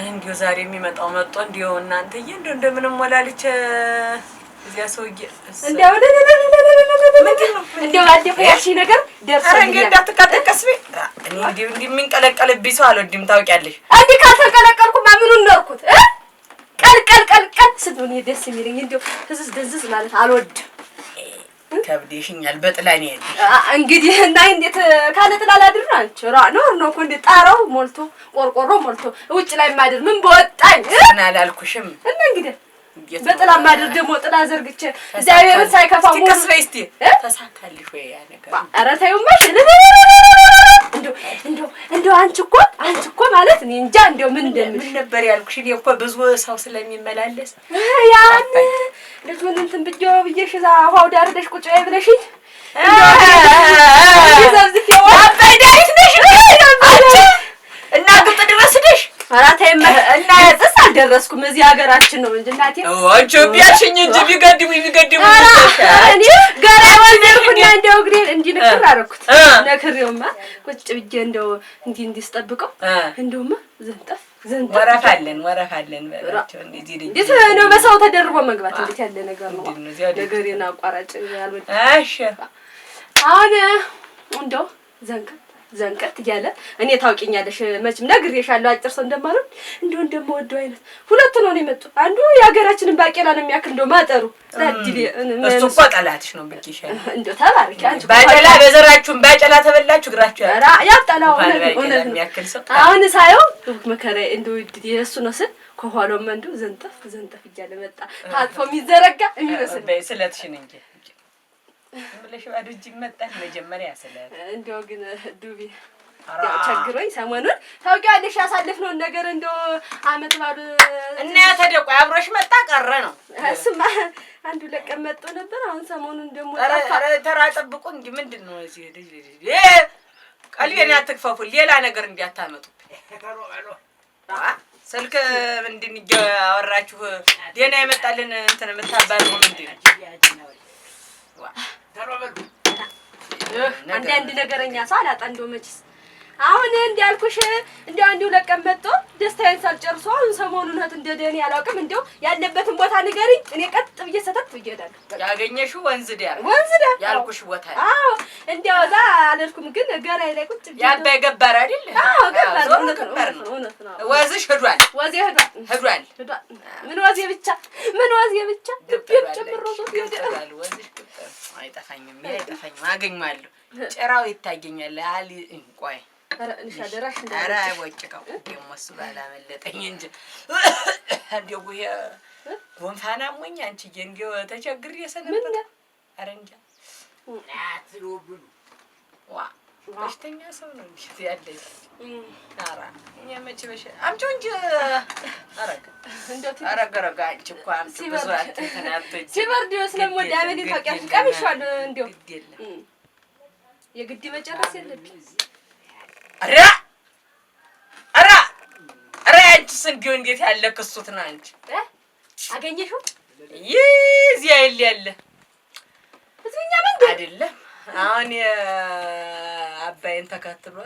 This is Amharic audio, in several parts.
እንዲሁ ዛሬ የሚመጣው መጥቶ እንዲሁ እናንተዬ እንደምንም ወላልቼ እዚያ ሰውዬ እንደው ባለፈው ያልሽኝ ነገር ደርሶልኛል። ኧረ እንግዲህ እንዳትቃጠቀስ እኔ እንዲሁ የሚንቀለቀልብኝ ሰው አልወድም ታውቂያለሽ። እንዲህ ካልተንቀለቀልኩማ ምኑን ኖርኩት? ቀልቀልቀልቀል ስትሆን ደስ የሚለኝ እንደው ህዝዝ ደዝዝ ማለት አልወድም። ከብዴሽኛል በጥላኔ እንግዲህ እና እንዴት ካለ ጥላ ላድር ነው አንቺ ነው እኮ እንዴ ጣራው ሞልቶ ቆርቆሮ ሞልቶ ውጭ ላይ ማድር ምን በወጣኝ እና አላልኩሽም እና እንግዲህ በጥላ ማድር ደግሞ ጥላ ዘርግቼ እግዚአብሔርን ሳይከፋው ተስፋይ እስቲ ተሳካልሽ ወይ ያ ነገር ኧረ ተይውማ እንደው አንቺ እኮ ማለት እኔ እንጃ እንደው ምን ነበር ያልኩሽ እኔ እኮ ብዙ ሰው ስለሚመላለስ ያን ልጁን እንትን ብዬሽ እዛ ውሃው ዳር ደሽ ቁጭ ብለሽኝ አባይዳሪት ነሽ አንቺ እና ግጥ ድረስ ነሽ ኧረ ተይማ እና እዚህ አልደረስኩም እዚህ ሀገራችን ነው እንጂ እናቴ አንቺ ቢያልሽኝ እንጂ ቢገድሙ እኔ ገና ወልደርኩና እንደው እግሬን እንዲህ ንክር አደረኩት ነክሬውማ ቁጭ ብዬ እንደው እንዲህ ስጠብቀው እንደውማ ዘንጠፍ ወረፋለን በላቸው እንደዚህ እንዴት ነው በሰው ተደርቦ መግባት እንዴት ያለ ነገር ነው ነገሬን አቋራጭ ያልወጣ እሺ አሁን እንደው ዘንቀት እያለ እኔ ታውቂኛለሽ መቼም ነግሬሻለሁ አጭር ሰው እንደማልሆን እንደምወደው አይነት ሁለቱ ነው የመጡ አንዱ የሀገራችንን ባቄላ ነው የሚያክል እንደው ማጠሩ ታዲሊ እሱ እኮ ጠላትሽ ነው ብቻ እንደው ተባረኪ አንቺ ባቄላ በዘራችሁን ባቄላ ተበላችሁ ግራችሁ ያጣላው እውነት ነው አሁን ሳየው መከራ እንደው የእሱ ነው ስል ከኋላውም እንደው ዘንጠፍ እያለ መጣ ታጥፎ የሚዘረጋ የሚመስል ስለትሽን እንጂ ምለሽ ባዶ እጅ መጣሽ መጀመሪያ ስለት እንደው ግን ዱቢ ቸግሮኝ ሰሞኑን ታውቂያለሽ ያሳለፍነው ነገር እንደው አመት ባሉ እና ያተደቆ አብሮሽ መጣ ቀረ ነው እሱማ አንዱ ለቀመጠ ነበር አሁን ሰሞኑን ደግሞ ተራ ጠብቁ እንጂ ምንድነው እዚህ ቀልቤን ያትክፈፉ ሌላ ነገር እንዲያታመጡ ስልክ ምንድን ያወራችሁ ደና ይመጣልን እንትን መታባሉ ምንድነው አንድ ነገረኛ ሰው አላጣ እንደው መችስ አሁን እንዲያልኩሽ እንደው አንዱ ለቀመጦ ደስታዬን ሳልጨርሶ አሁን ሰሞኑን እንደደኔ አላውቅም እንደው ያለበትን ቦታ ንገሪኝ እኔ ቀጥ ብዬ ሰተት ብዬ እሄዳለሁ ያገኘሽው ወንዝ ዳር ያልኩሽ ቦታ አዎ እንደው እዛ አልልኩም ግን ገራይ ላይ ቁጭ ብዬ ያባይ ገባር አይደል አዎ ገባር እውነት ነው ወዝሽ ሄዷል ምን ወዜ ብቻ ልቤም ጨምሮ ይሄዳል ወዝሽ አይጠፋኝም አገኛለሁ ጨራው ይታገኛል አሊ እንቋይ ኧረ ወጭቀው ደግሞ እሱ ባላመለጠኝ እንጂ እንደው ጉንፋን አሞኝ አንቺዬ እንደው ተቸግሬ ሰነበት ኧረ እንጃ ናትሮብሉ በሽተኛ ሰው ነው እንጂ ያለሽ ኧረ እኛ መቼ አምጪው እንጂ አረገረጋ አንቺ እኮ አምጪ ብዙ አትተናበጅ ሲበርድ ስለምወድ አመዴ ታውቂያለሽ ቀምሻለሁ እንደው የግድ መጨረስ የለብኝ ኧረ አንቺስ እንደው እንዴት ያለ ክሱት ነው አንቺ አገኘሽው እዚህ ያለ እዚህኛ መንገድ አይደለም አሁን አባይን ተከትሎ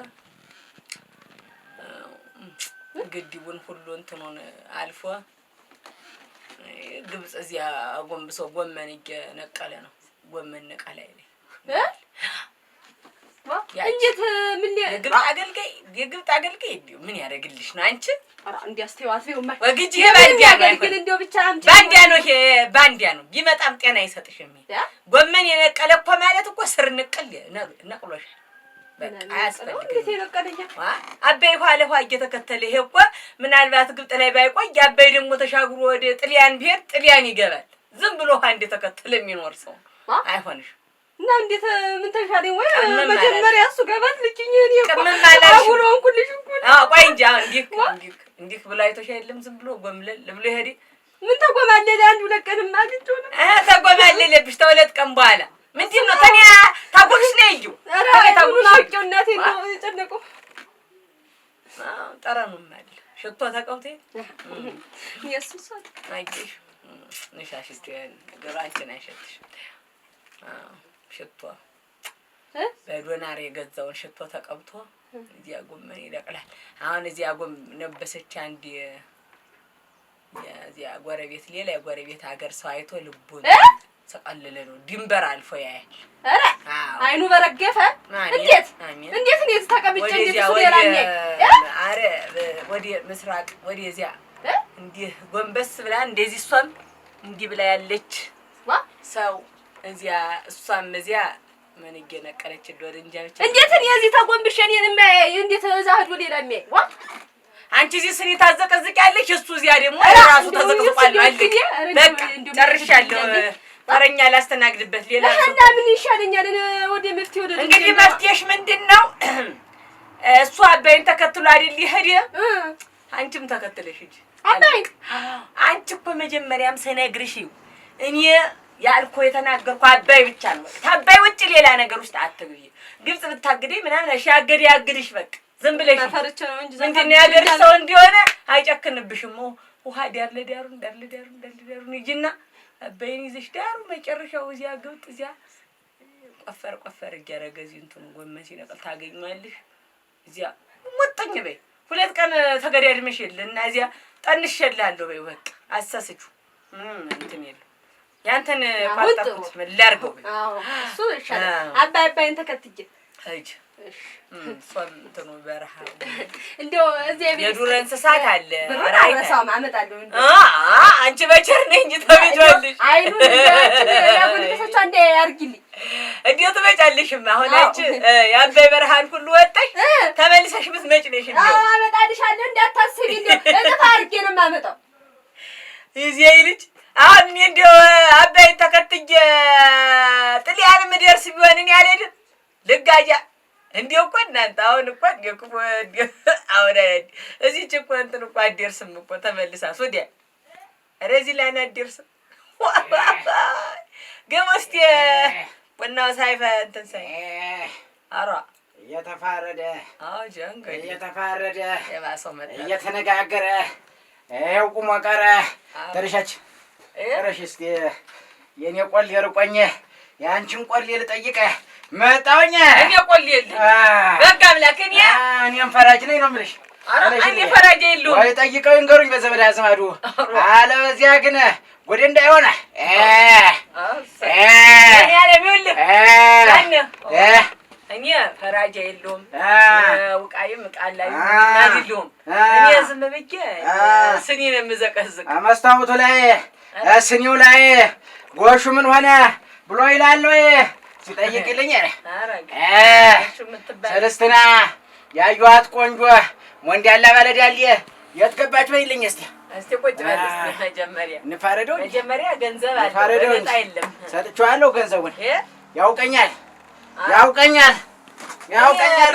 ግድቡን ሁሉ እንትኑን አልፎ ግብጽ እዚያ ጎንብሶ ጎመን እየነቀለ ነው ጎመን ነቀለ አይደል እንዴት ምን የግብጽ አገልጋይ ምን ያደርግልሽ ነው አንቺ እንዲያስተዋስው ማይ ወግጂ ባንዲያ ግን እንደው ብቻ አምጪ ባንዲያ ነው ቢመጣም ጤና አይሰጥሽም ጎመን የነቀለ እኮ ማለት እኮ ስር ንቅል ነቅሎሽ በቃ አያስፈልግም አባይ ኋላ እየተከተለ ይሄ እኮ ምናልባት ግብጽ ላይ ባይቆይ አባይ ደግሞ ተሻግሮ ወደ ጥልያን ቢሄድ ጥልያን ይገባል ዝም ብሎ አንድ ተከተለ የሚኖር ሰው አይሆንሽ እና እንዴት ምን ተሻለኝ ወይ መጀመሪያ እሱ ገባት ልጅኝ እኔ አሁን ኩልሽ ቆይ እንጂ እንዲህ ብሎ አይተሽ አይደለም ዝም ብሎ ጎምለል ብሎ ይሄድ ምን ተጎማለለ አንዱ ለቀንም አግኝቶ ነው ተጎማለለብሽ ተወለት ቀን በኋላ ምንድነው ታዲያ ታቆክሽ ነው ይዩ ታቆክሽ ነው እናቴ ነው የጨነቀው ጠረኑ ማለት ሽቶ ተቀውቴ ኢየሱስ አይሽ ነሻሽስቲ ገራንቺን አይሸትሽ ሽቶ በዶናር የገዛውን ሽቶ ተቀብቶ እዚያ ጎመን ይለቅላል። አሁን እዚያ ነበሰች አንድ የዚያ ጎረቤት ሌላ የጎረቤት ሀገር ሰው አይቶ ልቡን ሰቀለለ ነው ድንበር አልፎ ያያል። ኧረ አይኑ በረገፈ። እንዴት ተቀምጬ እንዴት ሱሌላኝ አረ ወዲ ምስራቅ ወዲዚያ እንዲህ ጎንበስ ብላ እንደዚህ እሷም እንዲህ ብላ ያለች ሰው እዚያ እሷም እዚያ ምን እየነቀለች እንደወደ እንጃ ብቻ እንዴት እኔ እዚህ ተጎንብሼ እኔን እንዴት እዛ ሄዶ ሌላ የሚያይ አንቺ እዚህ ስኒ ታዘቀዝቂያለሽ እሱ እዚያ ደግሞ ራሱ ተዘቅዝቋል ማለት በቃ ጨርሻለሁ። ተረኛ ላስተናግድበት ሌላ እና ምን ይሻለኛል? ወደ መፍትሄ ወደ እንግዲህ መፍትሄሽ ምንድነው? እሱ አባይን ተከትሎ አይደል ይሄድ አንቺም ተከትለሽ ሂጂ። አባይ አንቺ እኮ መጀመሪያም ስነግርሽ እኔ ያልኩ የተናገርኩ አባይ ብቻ ነው። ታባይ ውጭ ሌላ ነገር ውስጥ አትግቢ። ግብጽ ብታግደኝ ምናምን እሺ አገድ ያግድሽ በቃ ዝም ብለሽ ተፈርቼ ነው እንጂ ምንድነው ያገድሽ ሰው እንዲሆነ አይጨክንብሽም። ውሃ ዳር ለዳሩ ይጂና አባይን ይዘሽ ዳሩ መጨረሻው እዚያ ግብጽ እዚያ ቆፈር እያደረገ እዚህ እንትኑ ጎመን ሲነቅል ታገኛለሽ። እዚያ ወጣኝ በይ 2 ቀን ተገዳድመሽ የለና እዚያ ጠንሸላለሁ በይ በቃ አሳስቹ እንትን የለ ያንተን ቋጣኩት ምን ላድርገው? አዎ እሱ ይሻላል። አባይን ተከትዬ እሺ ሶም እንትኑ በረሃ እንደው እዚህ ቤት የዱር እንስሳት አለ አራይታው ማመጣለሁ እንዴ አንቺ በቸር ነኝ እንጂ ተበጃለሽ። አይኑ እንደዚህ ያጎልተሰቻ እንደ ያርግልኝ እንዴት ተበጃለሽም? አሁን አንቺ የአባይ በረሃን ሁሉ ወጣሽ ተመልሰሽ ብትመጪ ነሽ እንዴ? አዎ አመጣልሻለሁ እንዳታስቢ እንዴ እጥፍ አድርጌ ነው የማመጣው። እዚህ ልጅ አሁን እንደው አባይን ተከትዬ ጥልያን ምድርስ ቢሆን እኔ አልሄድም ልጋጃ እንዴው እኮ እናንተ አሁን እኮ አሁን እዚህ እኮ እንትን እኮ አትደርስም እኮ ተመልሳ ሱዲያ ኧረ እዚህ ላይ አትደርስም። ግን እስኪ ቡናው ሳይፈ እንትን ሳይ ኧረ እየተፋረደ አዎ ጀንገ እየተፋረደ የባሰው መጣ እየተነጋገረ ይኸው ቁሞ ቀረ። ተረሻች ተረሽ እስኪ የኔ ቆል የርቆኝ ያንቺን ቆል ልጠይቅ መጣውኝ። እኔ ቆል የለኝ በቃ አምላክ እኔም ፈራጅ ነኝ ነው የምልሽ። እኔ ፈራጅ የለውም ወይ ጠይቀው ይንገሩኝ በዘመድ አዝማዱ። አለበዚያ ግን ወደ እንዳይሆነ እኔ አለሚውልህ እኔ ፈራጃ የለውም ውቃይም ቃላይ ናዝልሁም እኔ ዝም ብዬ ስኒን የምዘቀዝቅ መስታወቱ ላይ ስኒው ላይ ጎሹ ምን ሆነ ብሎ ይላል ወይ ሲጠይቅልኝ ሰለስትና ያዩዋት ቆንጆ ወንድ ያለ ባለዳል የት ገባች በይልኝ እስቲ ቁጭ በል እስቲ መጀመሪያ እንፋረደው መጀመሪያ ገንዘብ አለ ወጣ የለም ሰጥቼዋለሁ ገንዘቡን ያውቀኛል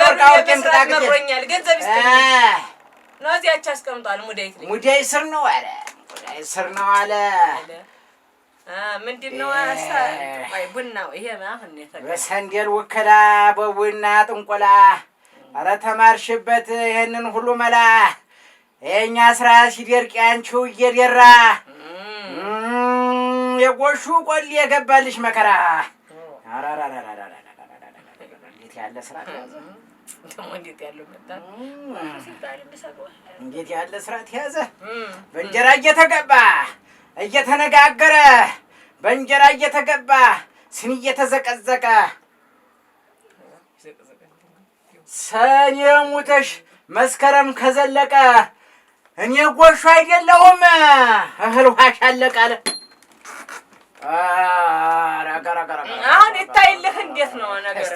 ወርቃውቄም ተናግሮኛል ገንዘብ ይስጥ ነው እዚያች አስቀምጧል ሙዳይ ስር ነው አለ ስር ነው አለ ምንድነው አይ ቡናው ይሄ አሁን በሰንደል ወከላ በቡና ጥንቆላ ኧረ ተማርሽበት ይሄንን ሁሉ መላ የኛ ስራ ሲደርቅ ያንቺው እየደራ የጎሹ ቆል የገባልሽ መከራ እንዴት ያለ ስራ ተያዘ እንዴት ያለው መጣ እንዴት ያለ ስራ ተያዘ በእንጀራ እየተገባ እየተነጋገረ በእንጀራ እየተገባ ስኒ እየተዘቀዘቀ ሰኔ ሙተሽ መስከረም ከዘለቀ እኔ ጎሹ አይደለሁም እህል ውሃሽ አለቀ አለ። አሁን ይታይልህ እንዴት ነው ነገር?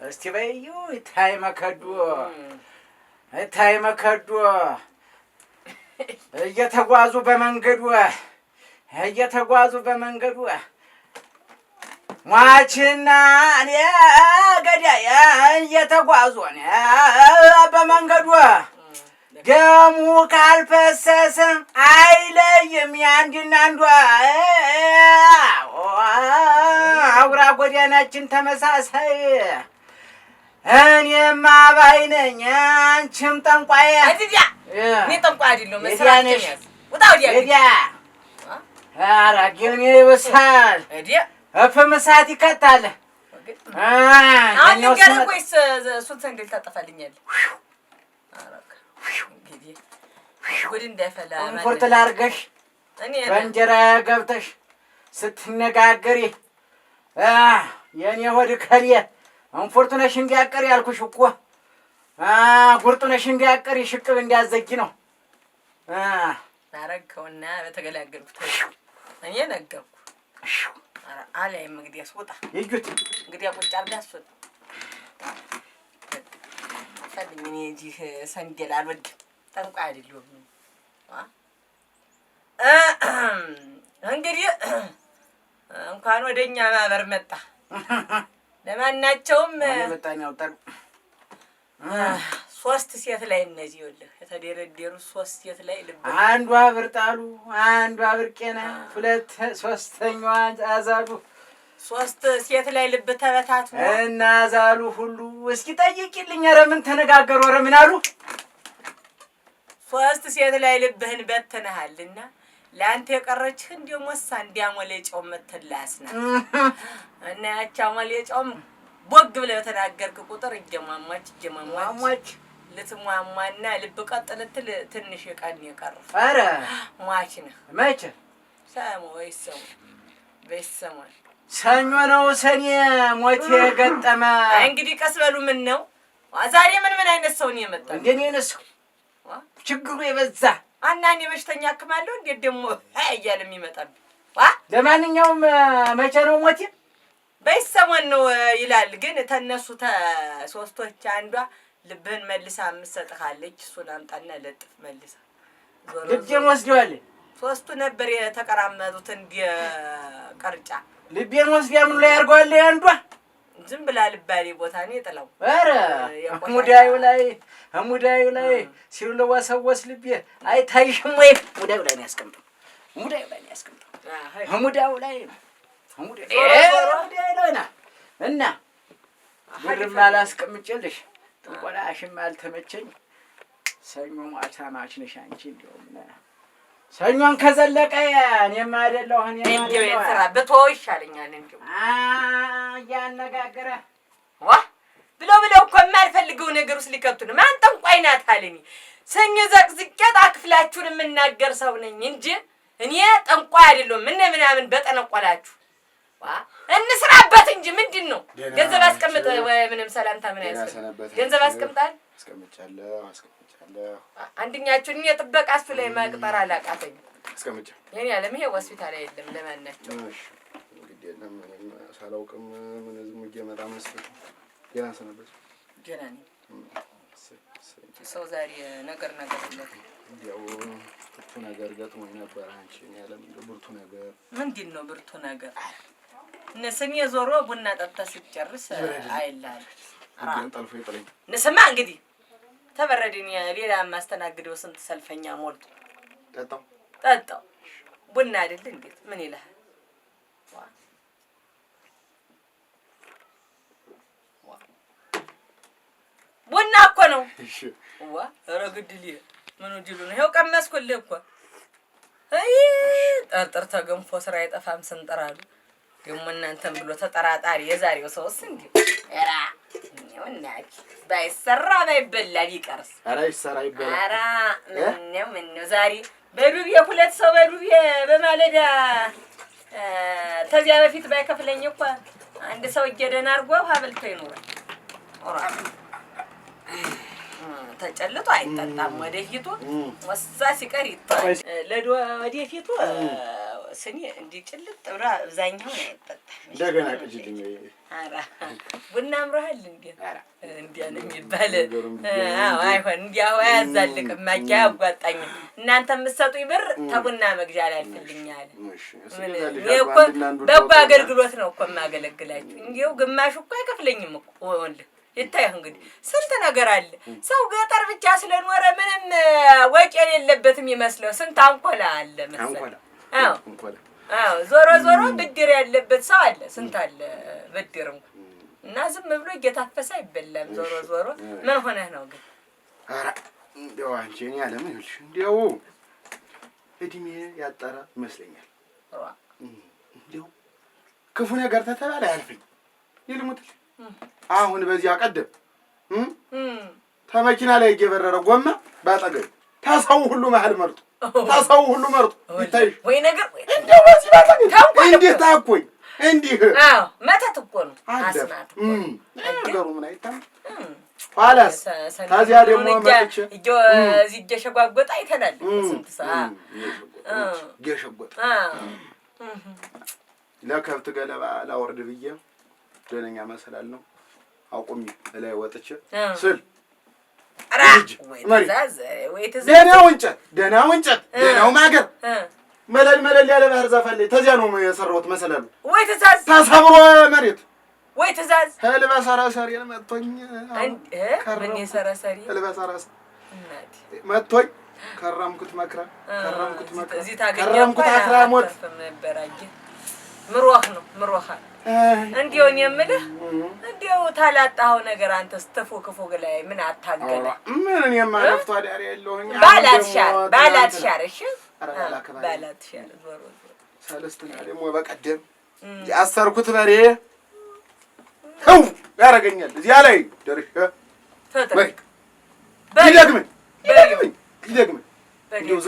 እስቲ በይው ይታይ መከዱ እየተጓዙ በመንገዱ ሟችና እኔ ገዳይ እየተጓዙ በመንገዱ ደሙ ካልፈሰሰ አይለይም ያንድና አንዷ አውራ ጎዳናችን ተመሳሳይ እኔማ ባይ ነኝ አንቺም ጠንቋይ እዚያ እኔ ጠንቋይ አይደለሁም መስራትኝ ወጣው ዲያ ኧረ ግን ይብሳል እፍም እሳት ይከታል አሁን ንገረኝ ወይስ እሱን ሰንደል ታጠፋልኛለህ? እንግዲህ ጉድ እንዳይፈላ እንፉርት ላድርገሽ በእንጀራ ገብተሽ ስትነጋገሪ የእኔ ሆድ ከሌ እንፉርት ነሽ እንዲያቀሪ ያልኩሽ እኮ ጉርጡ ነሽ እንዲያቀሪ ሽቅብ እንዲያዘጊ ነው። አረገውና በተገላገልኩት እኔ ነገርኩ። አለይም እንግዲህ አስወጣ ይጁት እንግዲህ ቁጭ አድርጋ አስወጣ ፈልኝ። እኔ እዚህ ሰንደል አልወድም፣ ጠንቋይ አይደለሁም። እንግዲህ እንኳን ወደኛ ማህበር መጣ። ለማናቸውም መጣኝ አውጣው 3 ሴት ላይ እነዚህ ይኸውልህ የተደረደሩ 3 ሴት ላይ ልብ አንዷ ብርጣሉ፣ አንዷ ብርቄና፣ 2 ሶስተኛዋ አዛሉ 3 ሴት ላይ ልብ ተበታቱ እና አዛሉ ሁሉ እስኪ ጠይቂልኝ። ኧረ ምን ተነጋገሩ? ኧረ ምን አሉ? 3 ሴት ላይ ልብህን በትነሃልና ለአንተ የቀረችህ እንዲሁ ሞሳ እንዲያሞሌጨው መተላስና እና ያቺ አሞሌጨውም ቦግ ብለህ በተናገርክ ቁጥር እጀማማች ልትሟሟና ልብ ቀጥ ልትል ትንሽ ቀን የቀረው። ኧረ ሟች ነህ። መቼ ሰሙ ወይስ ሰሙ በሰማል ሰኞ ነው ሰኔ ሞት የገጠመ። እንግዲህ ቀስ በሉ። ምን ነው ዛሬ ምን አይነት ሰው ነው የመጣው? እንደኔ ነስ ችግሩ የበዛ አናኔ በሽተኛ አክማለሁ እንዴት ደግሞ እያለ የሚመጣብኝ። ለማንኛውም መቼ ነው ሞት? በሰሞን ነው ይላል። ግን ተነሱ ሶስቶች አንዷ ልብህን መልሳ የምትሰጥሃለች። እሱን አምጣና ለጥፍ መልሳ ልቤን ወስደዋል። 3ቱ ነበር የተቀራመጡት እንደ ቀርጫ። ልቤን ወስዲያ ምን ላይ ያርጓል? አንዷ ዝም ብላ ልባሌ ቦታ ነው የጥለው። ኧረ ሙዳዩ ላይ ሲለዋሰወስ ልቤ አይታይሽም ወይ? ሙዳዩ ላይ ነው ያስቀምጠው። ሙዳዩ ላይ እና ብርም አላስቀምጬልሽ ጥንቆላሽም አልተመቸኝ። ሰኞ ማታ ማች ነሽ አንቺ። እንደውም ሰኞን ከዘለቀ እኔማ አይደለሁ እንደው የትራ በተወው ይሻለኛል። እንደው እያነጋገረ ብለው እኮ የማልፈልገው ነገር ውስጥ ሊከቱን ማን ጠንቋይ ናት አለኝ። ሰኞ ዘቅዝቄት አክፍላችሁን የምናገር ሰው ነኝ እንጂ እኔ ጠንቋይ አይደለሁም። ምናምን በጠነቆላችሁ እንስራበት እንጂ ምንድን ነው? ገንዘብ አስቀምጥ ወይ ምንም ሰላምታ ምን ያስፈልግ? ገንዘብ አስቀምጣል። አስቀምጫለሁ። አንደኛችሁን የጥበቃ እሱ ላይ ማቅጠር አላቃተኝ። አስቀምጫ የኔ ዓለም ይሄ ሆስፒታል አይደለም። ለማናቸው እንግዲህ ለምን ሳላውቅም ምን ዝም እየመጣ መስሎኝ ገና ሰነበት ገና ነኝ። ሰው ዛሬ ነገር ይላል። ያው ብርቱ ነገር ገጥሞኝ ነበር። አንቺ እኔ ዓለም ብርቱ ነገር ምንድን ነው? ብርቱ ነገር ነስም የዞሮ ቡና ጠጣ ሲጨርስ አይላል አራን ጠልፎ ይጥለኝ ነስማ እንግዲህ ተበረደኝ። ሌላ ማስተናግደው ስንት ሰልፈኛ ሞልቶ ጠጣው ቡና አይደል እንዴት ምን ይላል? ቡና እኮ ነው። እሺ ኧረ ግድል ምን ወዲሉ ነው? ይኸው ቀመስኩልህ እኮ። አይ ጠርጥር ተገንፎ ስራ አይጠፋም ስንጠራሉ ደግሞ እናንተም ብሎ ተጠራጣሪ የዛሬው ሰውስ እንዴ እራ ወናች ባይሰራ ባይበላ ቢቀርስ። ኧረ ይሰራ ይበላ። ኧረ ምን ነው ዛሬ በዱብ የሁለት ሰው በዱብ በማለዳ ተዚያ በፊት ባይከፍለኝ እኮ አንድ ሰው እየደና አርጎ ሀብልቶ ይኖራል። ኦራ ተጨልጦ አይጠጣም። ወደፊቱ ወሳ ሲቀር ይጣል ለዶ ወደፊቱ ስኒ እንዲጭልጥ ብራ አብዛኛው አይጠጣም። እንደገና ቅጅልኝ። አራ ቡና አምሮሃል እንዴ? እንዴ ነው የሚባል። አዎ አይሆን እንዲያው አያዛልቅም። ማኪያ ያጓጣኝ እናንተ የምትሰጡኝ ብር ተቡና መግዣ ላይ አልፈልኛል። ምን እኮ በጎ አገልግሎት ነው እኮ የማገለግላችሁ። እንዲያው ግማሽ እኮ አይከፍለኝም እኮ ወልህ ይታየህ። እንግዲህ ስንት ነገር አለ። ሰው ገጠር ብቻ ስለኖረ ምንም ወጪ የሌለበትም ይመስለው ስንት አንኮላ አለ መሰለህ። አዎ ዞሮ ብድር ያለበት ሰው አለ። ስንት አለ ብድር እንኳን እና ዝም ብሎ እየታፈሰ አይበላም። ዞሮ ምን ሆነህ ነው ግን? ኧረ እንደው አንቺ እኔ ዓለም ይኸውልሽ እንደው እድሜ ያጠረ ይመስለኛል። እንደው ክፉ ነገር ተተባለ አያልፈኝ። ይልሙትልሽ አሁን በዚህ አቀደም ተመኪና ላይ እየበረረ ጎማ ባጠገብ ታሰው ሁሉ መሀል መርጦ ታሰው ሁሉ መርጦ ይታይሽ ወይ ነገር እንደው በዚህ ባጠገብ እንዴት ታቆይ እንዲህ አዎ መተት እኮ ነው አስናት ነገሩ ምን አይታም ኋላስ ታዚያ ደግሞ መጥቼ እዚህ እየሸጓጎጠ አይተናል ስንት ሰዓት እየሸጎጠ ለከብት ገለባ ላወርድ ብዬ ደነኛ መሰላል ነው አቁሚ ላይ ወጥቼ ስል ደህናው እንጨት ደህናው ማገር መለል ያለ ባህር ዛፍ አለ ተዚያ ነው የሰራሁት መሰላሉ ወይ ትእዛዝ ተሰብሮ መሬት ወይ ትእዛዝ ህልበ ሰራሰሪ መጥቶኝ ምን የሰራሰሪ ህልበ ሰራሰሪ መጥቶኝ ከረምኩት መክራ እዚህ ታገኛለህ አክራሞት ነበራጅ ምሮህ እንዲው የምልህ እንዲው ታላጣው ነገር አንተስ ተፎክፎግ ላይ ምን አታገለ ምን እኔማ ረፍቷ ዳሪ ያለውኝ ባላትሻር እሺ ባላትሻር ዞሮ ሰለስትና ደግሞ በቀደም ያሰርኩት በሬ ተው ያረገኛል እዚያ ላይ ደርሼ ይደግመኝ እንደው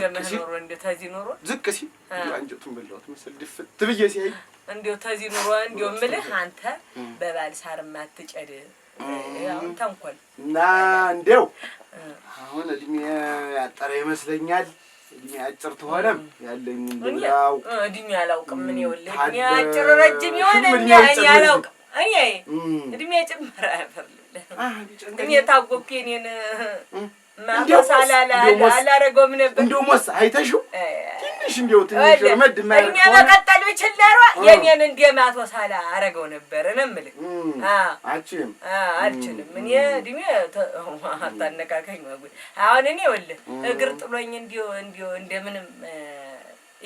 ዝቅ ሲል አንጀቱን በላሁት መሰል ድፍት ብዬ ሲያይ እንደው ተዚህ ኑሮ እንደው እምልህ አንተ በባል ሳር ማትጨድ አሁን ተንኮል እና እንደው አሁን እድሜ ያጠረ ይመስለኛል እድሜ አጭር ተሆነም ያለኝ እንደው እድሜ አላውቅም ምን ይወልህ እድሜ አጭር ረጅም ይሆን እኔ አላውቅም እኔ እድሜ ጭምራ አይፈልልህ እኔ ታጎኩ የኔን ማሳላላ አላረገውም ነበር እንደው ሞስ አይተሽው ትንሽ እንደው ትንሽ ረመድ ማለት እኔ በቀጠሉ ይችላል የኔን እንደማቶሳላ አረገው ነበር እነምልህ አልችልም እኔ እድሜ አታነካከኝ ወይ አሁን እኔ ወልህ እግር ጥሎኝ እንደው እንደምንም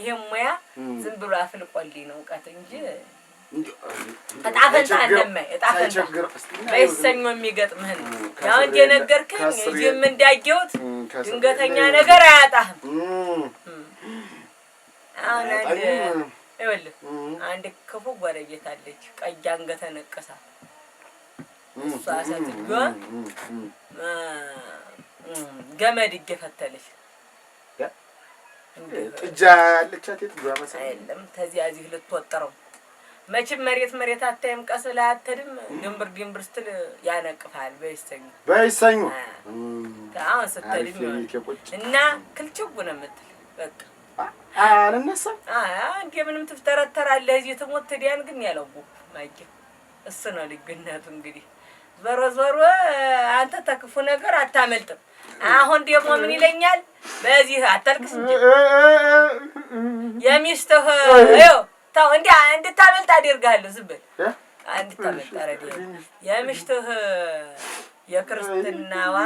ይሄ ሙያ ዝም ብሎ አፍልቆልኝ ነው እውቀት እንጂ እጣፈንታ እንደማይ እጣፈንታ በይሰኞ የሚገጥምህን ያው እንደነገርክኝ እዚህም እንዳየሁት ድንገተኛ ነገር አያጣህም አሁን ይኸውልህ አንድ ክፉ ጎረቤት አለች ቀይ አንገተ ነቀሳ እሷ ሴትዮ ገመድ እየፈተለች ጥጃ አለቻት የጥጃ መሰለኝ አይደለም ተዚያ እዚህ ልትወጠረው መቼም መሬት አታይም ቀስ ብለህ አትሄድም ድንብር ስትል ያነቅፋል በይሰኙ አሁን ስትሄድም እና ክልችው ነው የምትል በቃ አልነሳም እንደ ምንም ትፍተረተራለህ እዚህ ትሞት ትዲያን ግን ያለውኩ ማይክ እሱ ነው ልዩነቱ እንግዲህ ዞሮ አንተ ተክፉ ነገር አታመልጥም አሁን ደግሞ ምን ይለኛል በዚህ አታልቅስ እንጂ የሚስትህ ይኸው ታው እንድታመልጥ አደርጋለሁ ዝም በል እንድታመልጥ አረዲያ የምሽትህ የክርስትናዋ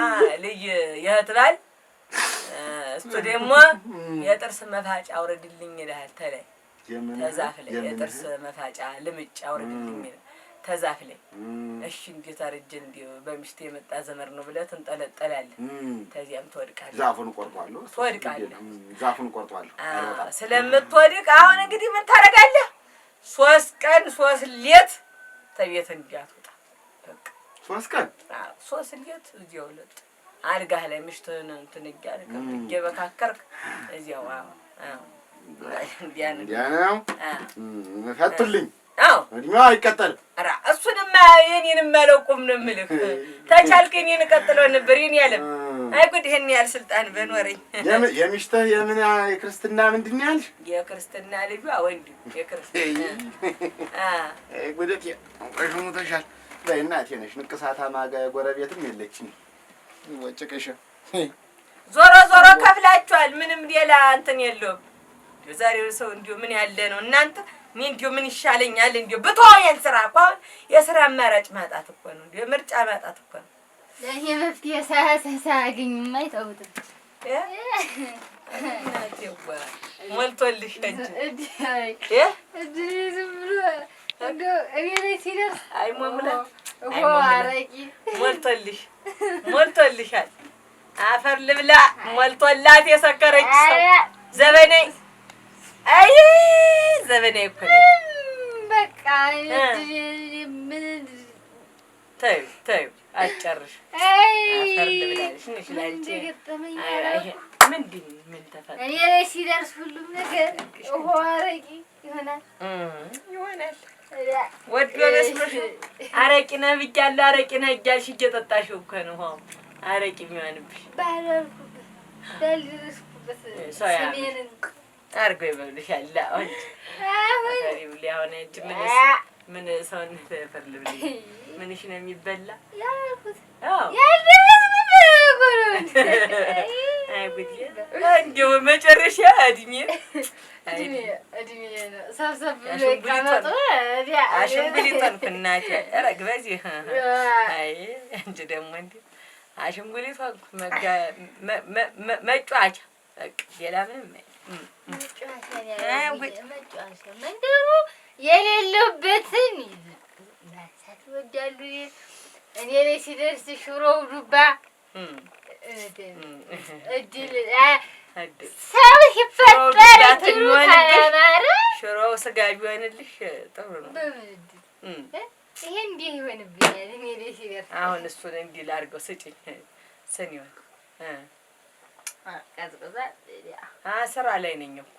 ልጅ የህትባል እሱ ደግሞ የጥርስ መፋጫ አውርድልኝ ይላል ተላይ ተዛፍ ላይ የጥርስ መፋጫ ልምጭ አውርድልኝ ተዛፍ ላይ እሺ እንዴት አርጀ እንዲው በምሽት የመጣ ዘመር ነው ብለህ ትንጠለጠላለህ ተዚያም ትወድቃለህ ዛፉን ቆርጧል ስለምትወድቅ አሁን እንግዲህ ምን ታረጋለህ 3 ቀን 3 ሌት ተቤት እንዲያትወጣ በቃ 3 ቀን 3 ሌት እዚያው ለጥ አልጋህ ላይ ምሽትህን እንትን እያልክ እየበካከርክ እዚያው ዲያናው ፈትልኝ እድሜዋ አይቀጠልም ኧረ እሱንማ የኔንም አላውቅም ነው የምልህ ተቻልክ የኔን እቀጥለው ነበር የኔ ያለም አይጉድ ይሄን ያህል ስልጣን በኖረኝ የሚሽተህ የምን የክርስትና ምንድን ያልሽ የክርስትና ልጇ ወንድ የክርስትና ጉደት ቆሽሙ ተሻል በእናቴ ነሽ ንቅሳታ ማጋ ጎረቤትም የለችም ወጭቀሽ ዞሮ ከፍላችኋል ምንም ሌላ እንትን የለውም ዛሬው ሰው እንዲሁ ምን ያለ ነው እናንተ እንዲሁ ምን ይሻለኛል እንዲሁ በተወየን ስራ እኮ የስራ አማራጭ ማጣት እኮ ነው እንዲሁ ምርጫ ማጣት እኮ ነው ለኔ መፍትሄ ሳያገኝማ አይተውትም እናቴዋ ሞልቶልሽ እንጂ ዝም ብሎ እንደው እቤት ላይ ሲደርስ አይ መሙላት አረቂ ሞልቶልሻል አፈር ልብላ ሞልቶላት የሰከረች ሰው ዘበኔ አይ ዘበኔ እኮ በቃ ተይው አጨርሽ። አፈር ልብላለሽ ነሽ ላንቺ። ምን ተፈጠረ? እኔ ላይ ሲደርስ ሁሉም ነገር አረቂ ይሆናል። ወዶ መስሎሽ አረቂ ነህ ብያለሁ። አረቂ ነህ እያልሽ እየጠጣሽው እኮ ነው አረቂ የሚሆንብሽ። ባልደረስኩበት ሰሜንን አድርጎ ይበልሻል። አሁን አንቺ ምን ሰውነት አፈር ልብልኝ ምንሽ ነው የሚበላ? እንደው መጨረሻ እድሜ ሰብሰብ ብሎ ይቀመጡ። አሽንጉሊቷን እኮ እናቴ ኧረ በዚህ አንቺ ደግሞ እንደ አሽንጉሊቷን እኮ መጫወቻ በቃ ሌላ ምንም መጫወቻ መንደሩ የሌለበትን ማንሳት ይወዳሉ። እኔ ላይ ሲደርስ ሽሮው ዱባ እድል ሰው ሲፈጠር እድሉ ካላማረ ሽሮው ስጋ ቢሆንልሽ ጥሩ ነው። ይሄ እንዲህ ይሆንብኛል። እኔ ላይ ሲደርስ አሁን እሱን እንዲህ ላድርገው ስጭኝ ስኒውን ስራ ላይ ነኝ እኮ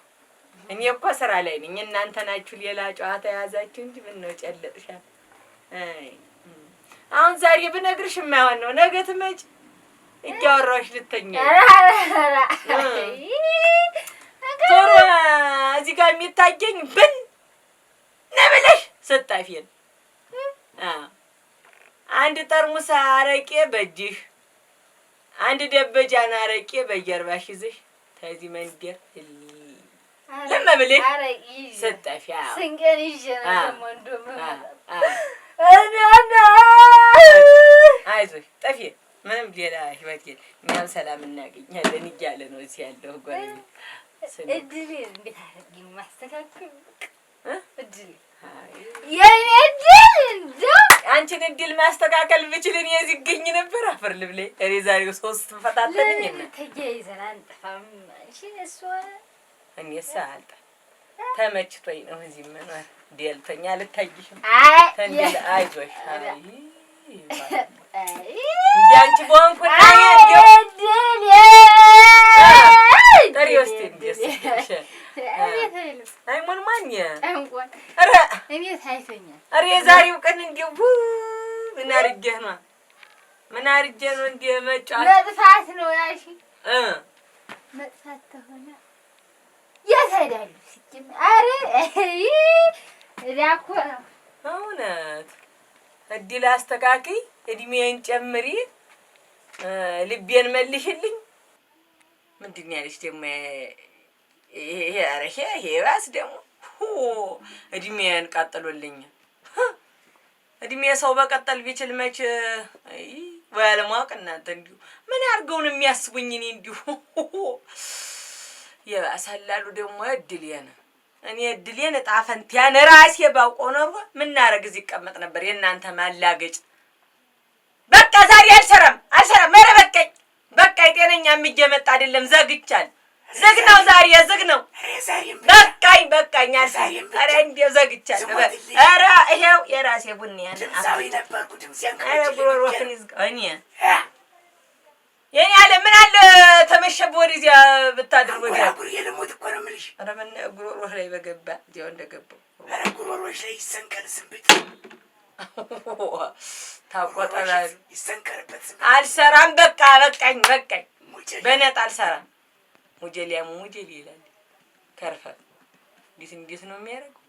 እኔ እኮ ስራ ላይ ነኝ። እናንተ ናችሁ ሌላ ጨዋታ የያዛችሁ እንጂ ምነው ጨለጥሻል? አሁን ዛሬ ብነግርሽ የማይሆን ነው። ነገ ትመጪ እያወራሁሽ ልተኛ ቶሎ እዚህ ጋር የሚታየኝ ብን ነብለሽ ስጣፊን አንድ ጠርሙስ አረቄ በእጅሽ አንድ ደበጃን አረቄ በጀርባሽ ይዘሽ ተዚህ መንደር ለምብልሽ ስጣፊ ስንገን ይዤ ነው ደግሞ እንደውም አይዞሽ ጠፊ ምንም ሌላ ህይወት የለም። እኛም ሰላም እናገኛለን እያለ ነው እዚህ ያለው ጎረቤት። እድሌን እንዴት አድርጌ ነው ማስተካከል? እድሌ የኔ እድል እንደው አንቺን እድል ማስተካከል ብችል እኔ እዚህ እገኝ ነበር። አፈር ልብለኝ። እኔ ዛሬው 3 ፈታተንኝና ተያይዘን አንጠፋም። እሺ እሷ እኔስ አልጠፋም። ተመችቶኝ ነው እዚህ መኖር። ደልቶኛ አልታይሽም። አይዞሽ እንዳንቺ በሆንኩ አይሞን ማን ኧረ የዛሬው ቀን እንዲሁ ምን አድርጌህ ነው እንደ መጫወት መጥፋት ነው ያልሽ? መጥፋት ተሆነ የት ሄዳለሁ ሲጀምር? ኧረ እዳ እኮ ነው እውነት። እድል አስተካክይ፣ እድሜን ጨምሪ፣ ልቤን መልሽልኝ። ምንድን ነው ያለሽ ደግሞ? ይሄ ራስ ደግሞ እድሜን ቀጥሎልኝ። እድሜ ሰው በቀጠል ቢችል መች ወይ አለማወቅ እናንተ እንዲሁ ምን አድርገው ነው የሚያስቡኝ? እኔ እንዲሁ የባሰላሉ ደግሞ እድሌን እኔ እድሌን ዕጣ ፈንታዬን ራሴ ባውቀው ኖሮ ምን እናደርግ እዚህ እቀመጥ ነበር። የእናንተ ማላገጭ በቃ ዛሬ አልሰራም። ኧረ በቃኝ ጤነኛም እየመጣ አይደለም። ዘግቻለሁ። ዝግ ነው ዛሬ ዝግ ነው። በቃኝ አልሰራም። ኧረ እንደው ዘግቻለሁ። ኧረ ይኸው የራሴ ቡኒ ያለ ኧረ ጉሮሮህን ይዝጋው። እኔ የኔ አለ ምን አለ ተመሸብ ወደዚያ ብታድር ወዲያ የለሞት እኮ ነው የምልሽ። ኧረ ምን ጉሮሮህ ላይ በገባ እዚያው እንደገባው ኧረ ጉሮሮሽ ላይ ይሰንቀል ስንብት ታቆጣላሉ ይሰንቀልበት ስንብት አልሰራም። በቃኝ በነጣ አልሰራም። ሙጀሊያ ይላል ከርፈ እንዴት ነው የሚያደርገው?